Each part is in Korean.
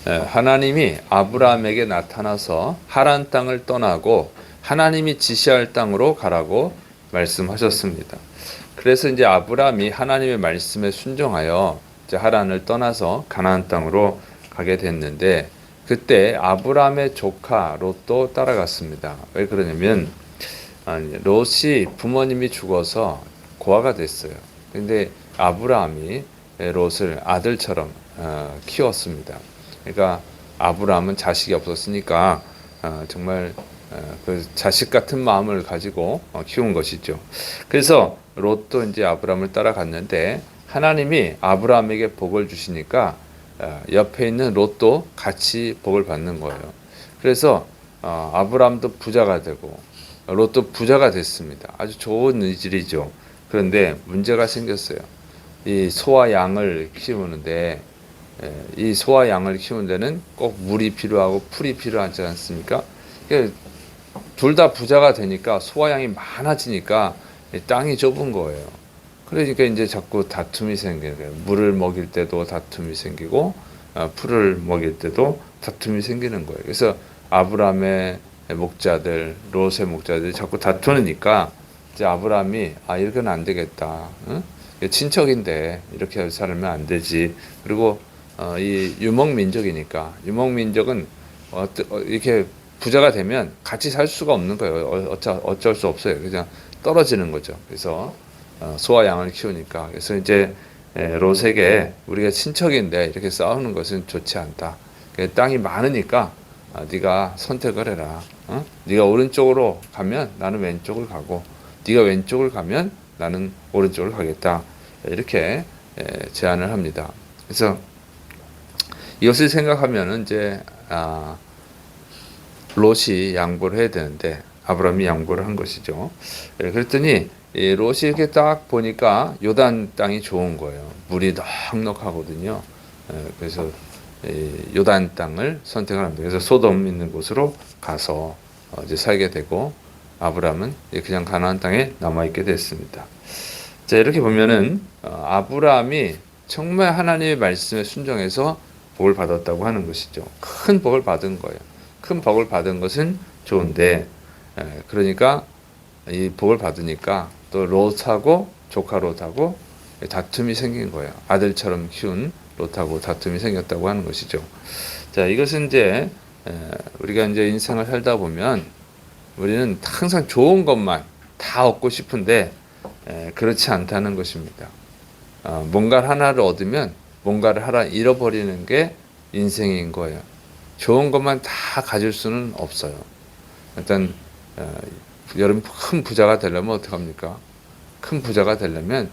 하나님이 아브라함에게 나타나서 하란 땅을 떠나고 하나님이 지시할 땅으로 가라고 말씀하셨습니다. 그래서 이제 아브라함이 하나님의 말씀에 순종하여 이제 하란을 떠나서 가나안 땅으로 가게 됐는데 그때 아브라함의 조카 롯도 따라갔습니다. 왜 그러냐면 롯이 부모님이 죽어서 고아가 됐어요. 근데 아브라함이 롯을 아들처럼 키웠습니다. 그러니까 아브라함은 자식이 없었으니까 정말 그 자식 같은 마음을 가지고 키운 것이죠. 그래서 롯도 이제 아브라함을 따라갔는데 하나님이 아브라함에게 복을 주시니까 옆에 있는 롯도 같이 복을 받는 거예요. 그래서 아브라함도 부자가 되고 롯도 부자가 됐습니다. 아주 좋은 일이죠. 그런데 문제가 생겼어요. 이 소와 양을 키우는데 이 소와 양을 키우는 데는 꼭 물이 필요하고 풀이 필요하지 않습니까? 둘 다 부자가 되니까 소와 양이 많아지니까 땅이 좁은 거예요. 그러니까 이제 자꾸 다툼이 생기는 거예요. 물을 먹일 때도 다툼이 생기고 풀을 먹일 때도 다툼이 생기는 거예요. 그래서 아브라함의 목자들, 롯의 목자들이 자꾸 다투니까 이제 아브라함이 이렇게는 안 되겠다. 응? 친척인데 이렇게 살면 안 되지. 그리고 이 유목민족이니까 유목민족은 이렇게 부자가 되면 같이 살 수가 없는 거예요. 어쩔 수 없어요. 그냥 떨어지는 거죠. 그래서 소와 양을 키우니까 그래서 이제 롯에게 우리가 친척인데 이렇게 싸우는 것은 좋지 않다. 땅이 많으니까 네가 선택을 해라. 네가 오른쪽으로 가면 나는 왼쪽을 가고 네가 왼쪽을 가면 나는 오른쪽을 가겠다. 이렇게 제안을 합니다. 그래서 이것을 생각하면은 이제 롯이 양보를 해야 되는데 아브라함이 양보를 한 것이죠. 그랬더니 롯이 이렇게 딱 보니까 요단 땅이 좋은 거예요. 물이 넉넉하거든요. 그래서 요단 땅을 선택을 합니다. 그래서 소돔 있는 곳으로 가서 이제 살게 되고 아브라함은 그냥 가나안 땅에 남아 있게 됐습니다. 자, 이렇게 보면은 아브라함이 정말 하나님의 말씀에 순종해서 복을 받았다고 하는 것이죠. 큰 복을 받은 거예요. 큰 복을 받은 것은 좋은데 그러니까 이 복을 받으니까 또 롯하고 조카 롯하고 다툼이 생긴 거예요. 아들처럼 키운 롯하고 다툼이 생겼다고 하는 것이죠. 자, 이것은 이제 우리가 이제 인생을 살다 보면 우리는 항상 좋은 것만 다 얻고 싶은데 그렇지 않다는 것입니다. 뭔가를 하나를 얻으면 뭔가를 하나 잃어버리는 게 인생인 거예요. 좋은 것만 다 가질 수는 없어요. 일단 여러분 큰 부자가 되려면 어떡합니까? 큰 부자가 되려면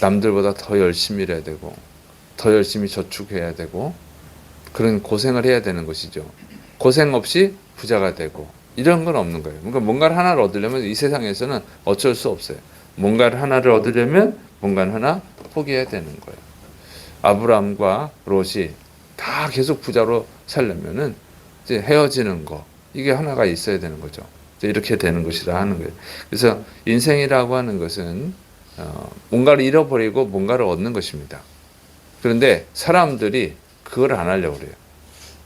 남들보다 더 열심히 일해야 되고 더 열심히 저축해야 되고 그런 고생을 해야 되는 것이죠. 고생 없이 부자가 되고 이런 건 없는 거예요. 그러니까 뭔가를 하나를 얻으려면 이 세상에서는 어쩔 수 없어요. 뭔가를 하나를 얻으려면 뭔가를 하나 포기해야 되는 거예요. 아브라함과 롯이 다 계속 부자로 살려면은 이제 헤어지는 거 이게 하나가 있어야 되는 거죠. 이렇게 되는 것이라 하는 거예요. 그래서 인생이라고 하는 것은 뭔가를 잃어버리고 뭔가를 얻는 것입니다. 그런데 사람들이 그걸 안 하려고 그래요.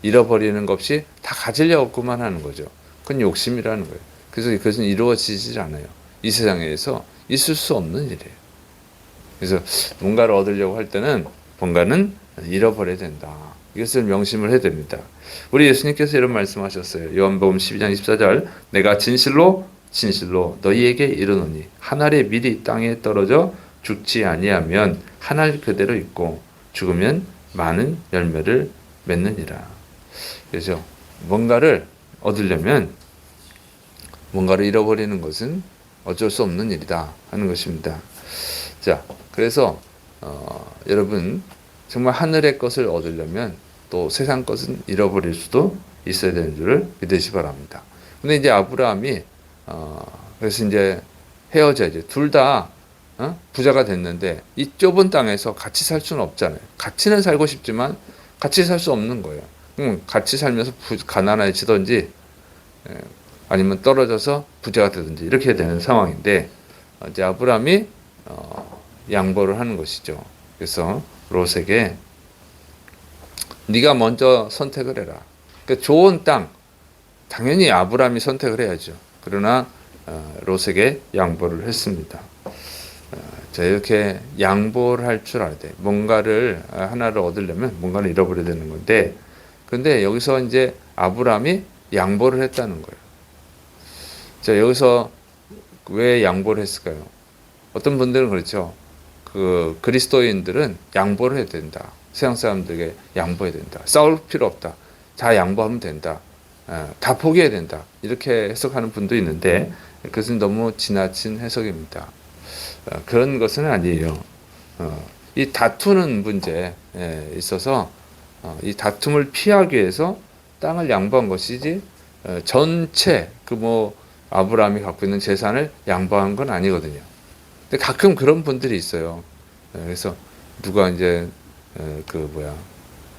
잃어버리는 것 없이 다 가지려고만 하는 거죠. 그건 욕심이라는 거예요. 그래서 그것은 이루어지질 않아요. 이 세상에서 있을 수 없는 일이에요. 그래서 뭔가를 얻으려고 할 때는 뭔가는 잃어버려야 된다. 이것을 명심을 해야 됩니다. 우리 예수님께서 이런 말씀하셨어요. 요한복음 12장 24절 내가 진실로 너희에게 이르노니 한 알의 밀이 땅에 떨어져 죽지 아니하면 한 알 그대로 있고 죽으면 많은 열매를 맺느니라. 그래서 뭔가를 얻으려면 뭔가를 잃어버리는 것은 어쩔 수 없는 일이다 하는 것입니다. 자, 그래서 여러분 정말 하늘의 것을 얻으려면 또 세상 것은 잃어버릴 수도 있어야 되는 줄을 믿으시 바랍니다. 근데 이제 아브라함이 그래서 이제 헤어져야죠. 둘 다 부자가 됐는데 이 좁은 땅에서 같이 살 수는 없잖아요. 같이는 살고 싶지만 같이 살 수 없는 거예요. 같이 살면서 가난해지든지 아니면 떨어져서 부자가 되든지 이렇게 되는 상황인데 이제 아브라함이 양보를 하는 것이죠. 그래서 롯에게 네가 먼저 선택을 해라. 그러니까 좋은 땅 당연히 아브라함이 선택을 해야죠. 그러나 롯에게 양보를 했습니다. 자, 이렇게 양보를 할 줄 알아야 돼. 뭔가를 하나를 얻으려면 뭔가를 잃어버려야 되는 건데, 근데 여기서 이제 아브라함이 양보를 했다는 거예요. 자, 여기서 왜 양보를 했을까요? 어떤 분들은 그렇죠. 그 그리스도인들은 양보를 해야 된다. 세상 사람들에게 양보해야 된다. 싸울 필요 없다. 다 양보하면 된다. 다 포기해야 된다. 이렇게 해석하는 분도 있는데 그것은 너무 지나친 해석입니다. 그런 것은 아니에요. 이 다투는 문제에 있어서 이 다툼을 피하기 위해서 땅을 양보한 것이지 전체 그 뭐 아브라함이 갖고 있는 재산을 양보한 건 아니거든요. 근데 가끔 그런 분들이 있어요. 그래서 누가 이제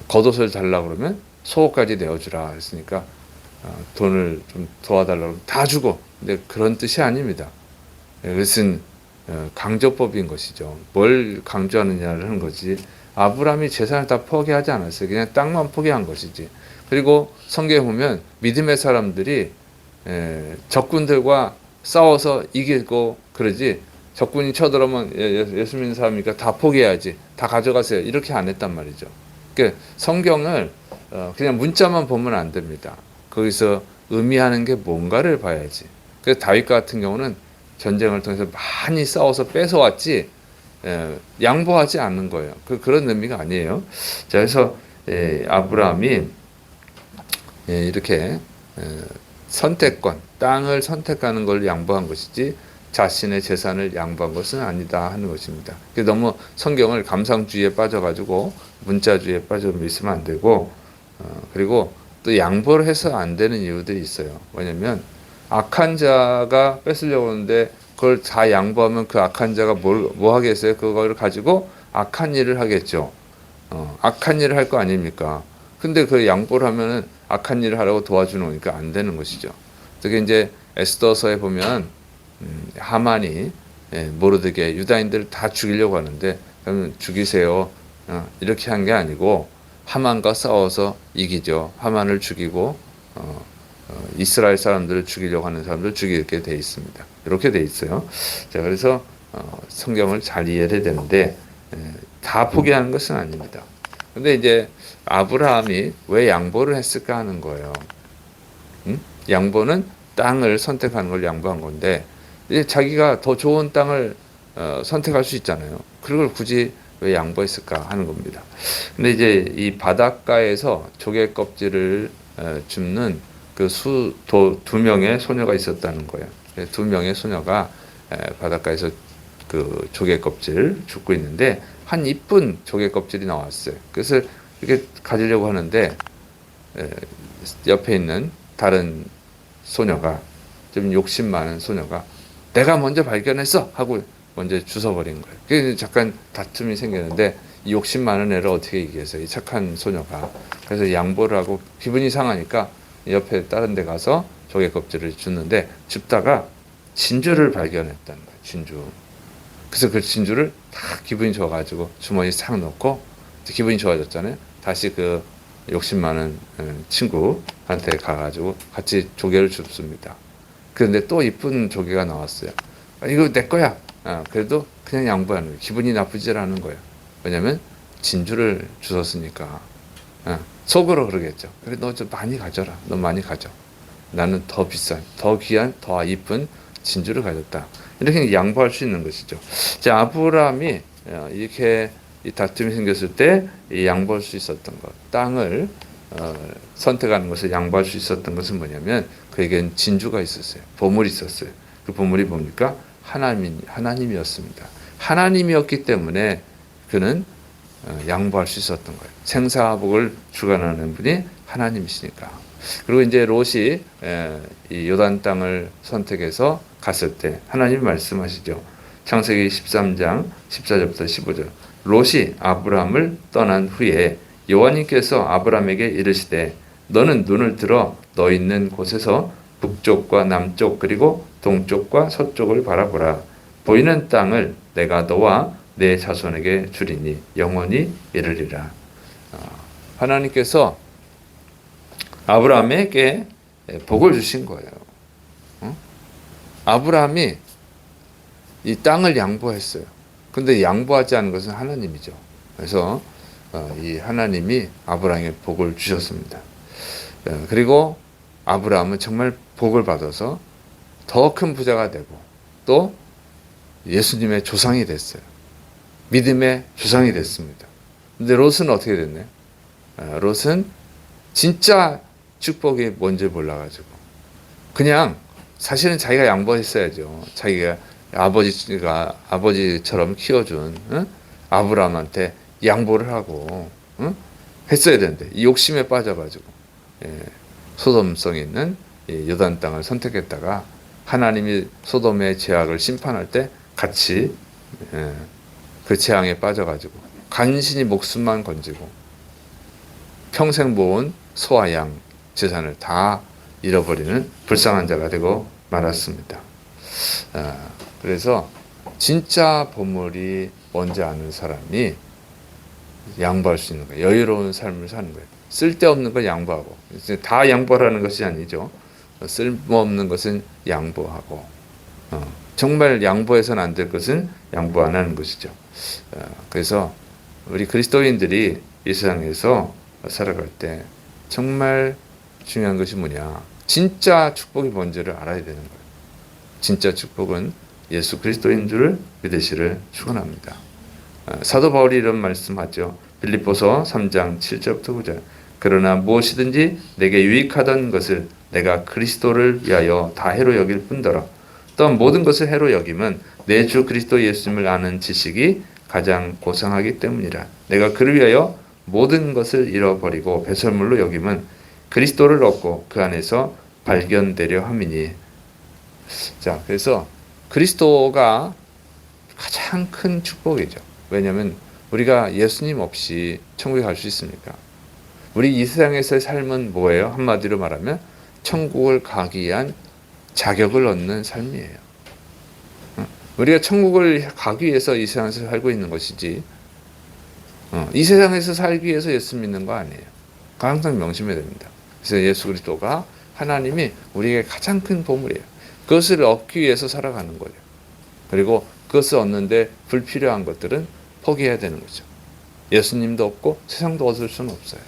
겉옷을 달라 그러면 속옷까지 내어주라 했으니까 돈을 좀 도와달라고 다 주고. 근데 그런 뜻이 아닙니다. 그것은 강조법인 것이죠. 뭘 강조하느냐를 하는 거지. 아브라함이 재산을 다 포기하지 않았어요. 그냥 땅만 포기한 것이지. 그리고 성경에 보면 믿음의 사람들이 적군들과 싸워서 이기고 그러지. 적군이 쳐들어오면 예수 믿는 사람이니까 다 포기해야지. 다 가져가세요. 이렇게 안 했단 말이죠. 그러니까 성경을 그냥 문자만 보면 안 됩니다. 거기서 의미하는 게 뭔가를 봐야지. 그래서 다윗 같은 경우는 전쟁을 통해서 많이 싸워서 뺏어왔지 양보하지 않는 거예요. 그런 의미가 아니에요. 자, 그래서 아브라함이 이렇게 선택권, 땅을 선택하는 걸 양보한 것이지 자신의 재산을 양보한 것은 아니다 하는 것입니다. 너무 성경을 감상주의에 빠져가지고 문자주의에 빠져 있으면 안 되고 그리고 또 양보를 해서 안 되는 이유들이 있어요. 왜냐하면 악한 자가 뺏으려고 하는데 그걸 다 양보하면 그 악한 자가 뭐 하겠어요? 그걸 가지고 악한 일을 하겠죠. 악한 일을 할 거 아닙니까? 근데 그 양보를 하면은 악한 일을 하라고 도와주는 거니까 안 되는 것이죠. 특히 이제 에스더서에 보면 하만이 모르드게 유다인들을 다 죽이려고 하는데 그러면 죽이세요. 이렇게 한 게 아니고 하만과 싸워서 이기죠. 하만을 죽이고 이스라엘 사람들을 죽이려고 하는 사람들을 죽이게 돼 있습니다. 이렇게 돼 있어요. 자, 그래서 성경을 잘 이해를 해야 되는데 다 포기하는 것은 아닙니다. 근데 이제 아브라함이 왜 양보를 했을까 하는 거예요. 양보는 땅을 선택하는 걸 양보한 건데 이제 자기가 더 좋은 땅을 선택할 수 있잖아요. 그걸 굳이 왜 양보했을까 하는 겁니다. 근데 이제 이 바닷가에서 조개 껍질을 줍는 그 두 명의 소녀가 있었다는 거예요. 두 명의 소녀가 바닷가에서 그 조개 껍질을 줍고 있는데 한 이쁜 조개 껍질이 나왔어요. 그래서 이렇게 가지려고 하는데 옆에 있는 다른 소녀가 좀 욕심 많은 소녀가 내가 먼저 발견했어 하고 먼저 주워버린 거예요. 그래서 잠깐 다툼이 생겼는데 이 욕심 많은 애를 어떻게 이기겠어요? 이 착한 소녀가. 그래서 양보를 하고 기분이 상하니까 옆에 다른 데 가서 조개 껍질을 줍는데 줍다가 진주를 발견했다는 거예요. 진주. 그래서 그 진주를 다 기분이 좋아가지고 주머니에 싹 넣고 기분이 좋아졌잖아요. 다시 그 욕심 많은 친구한테 가가지고 같이 조개를 줍습니다. 그런데 또 이쁜 조개가 나왔어요. 이거 내 거야. 그래도 그냥 양보하는 거예요. 기분이 나쁘지 않은 거예요. 왜냐면 진주를 주웠으니까. 속으로 그러겠죠. 그래 너 좀 많이 가져라. 너 많이 가져. 나는 더 비싼, 더 귀한, 더 이쁜 진주를 가졌다. 이렇게 양보할 수 있는 것이죠. 자, 아브라함이 이렇게 이 다툼이 생겼을 때 양보할 수 있었던 것, 땅을 선택하는 것을 양보할 수 있었던 것은 뭐냐면 그에겐 진주가 있었어요. 보물이 있었어요. 그 보물이 뭡니까? 하나님이었습니다. 하나님이었기 때문에 그는 양보할 수 있었던 거예요. 생사복을 주관하는 분이 하나님이시니까. 그리고 이제 롯이 이 요단 땅을 선택해서 갔을 때 하나님이 말씀하시죠. 창세기 13장 14절부터 15절. 롯이 아브라함을 떠난 후에 여호와님께서 아브라함에게 이르시되 너는 눈을 들어 너 있는 곳에서 북쪽과 남쪽 그리고 동쪽과 서쪽을 바라보라. 보이는 땅을 내가 너와 내 자손에게 주리니 영원히 이르리라. 하나님께서 아브라함에게 복을 주신 거예요. 아브라함이 이 땅을 양보했어요. 근데 양보하지 않은 것은 하나님이죠. 그래서 이 하나님이 아브라함에게 복을 주셨습니다. 그리고 아브라함은 정말 복을 받아서 더 큰 부자가 되고 또 예수님의 조상이 됐어요. 믿음의 조상이 됐습니다. 근데 롯은 어떻게 됐나요? 롯은 진짜 축복이 뭔지 몰라가지고 그냥 사실은 자기가 양보했어야죠. 자기가 아버지처럼 키워준 아브라함한테 양보를 하고 했어야 되는데 이 욕심에 빠져가지고 소돔성 있는 요단 땅을 선택했다가 하나님이 소돔의 죄악을 심판할 때 같이 그 재앙에 빠져가지고 간신히 목숨만 건지고 평생 모은 소와 양 재산을 다 잃어버리는 불쌍한 자가 되고 말았습니다. 그래서 진짜 보물이 뭔지 아는 사람이 양보할 수 있는 거예요. 여유로운 삶을 사는 거예요. 쓸데없는 건 양보하고 다 양보하라는 것이 아니죠. 쓸모없는 것은 양보하고 정말 양보해서는 안 될 것은 양보 안 하는 것이죠. 그래서 우리 그리스도인들이 이 세상에서 살아갈 때 정말 중요한 것이 뭐냐. 진짜 축복이 뭔지를 알아야 되는 거예요. 진짜 축복은 예수 그리스도인 줄 믿으시를 축원합니다. 사도 바울이 이런 말씀하죠. 빌립보서 3장 7절부터 9절. 그러나 무엇이든지 내게 유익하던 것을 내가 그리스도를 위하여 다 해로 여길 뿐더러 또한 모든 것을 해로 여김은 내 주 그리스도 예수님을 아는 지식이 가장 고상하기 때문이라. 내가 그를 위하여 모든 것을 잃어버리고 배설물로 여김은 그리스도를 얻고 그 안에서 발견되려 함이니. 자, 그래서 그리스도가 가장 큰 축복이죠. 왜냐하면 우리가 예수님 없이 천국에 갈 수 있습니까? 우리 이 세상에서의 삶은 뭐예요? 한마디로 말하면 천국을 가기 위한 자격을 얻는 삶이에요. 우리가 천국을 가기 위해서 이 세상에서 살고 있는 것이지 이 세상에서 살기 위해서 예수 믿는 거 아니에요. 항상 명심해야 됩니다. 그래서 예수 그리스도가 하나님이 우리에게 가장 큰 보물이에요. 그것을 얻기 위해서 살아가는 거예요. 그리고 그것을 얻는데 불필요한 것들은 포기해야 되는 거죠. 예수님도 없고 세상도 얻을 수는 없어요.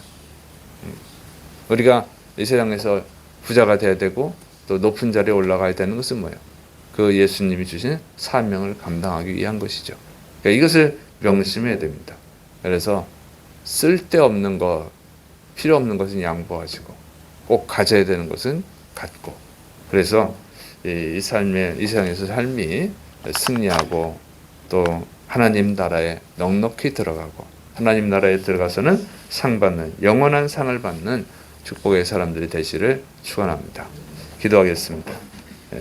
우리가 이 세상에서 부자가 돼야 되고 또 높은 자리에 올라가야 되는 것은 뭐예요? 그 예수님이 주신 사명을 감당하기 위한 것이죠. 그러니까 이것을 명심해야 됩니다. 그래서 쓸데없는 것, 필요 없는 것은 양보하시고 꼭 가져야 되는 것은 갖고 그래서 이 세상에서 삶이 승리하고 또 하나님 나라에 넉넉히 들어가고 하나님 나라에 들어가서는 상 받는 영원한 상을 받는 축복의 사람들이 되시를 축원합니다. 기도하겠습니다.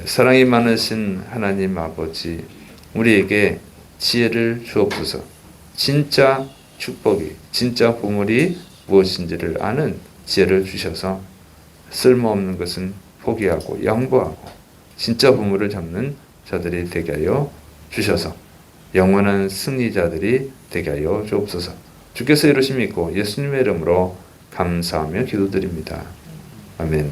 사랑이 많으신 하나님 아버지, 우리에게 지혜를 주옵소서. 진짜 축복이, 진짜 보물이 무엇인지를 아는 지혜를 주셔서 쓸모없는 것은 포기하고 양보하고 진짜 보물을 잡는 자들이 되게 하여 주셔서 영원한 승리자들이 되게 하여 주옵소서. 주께서 이루심 있고 예수님의 이름으로 감사하며 기도드립니다. 아멘.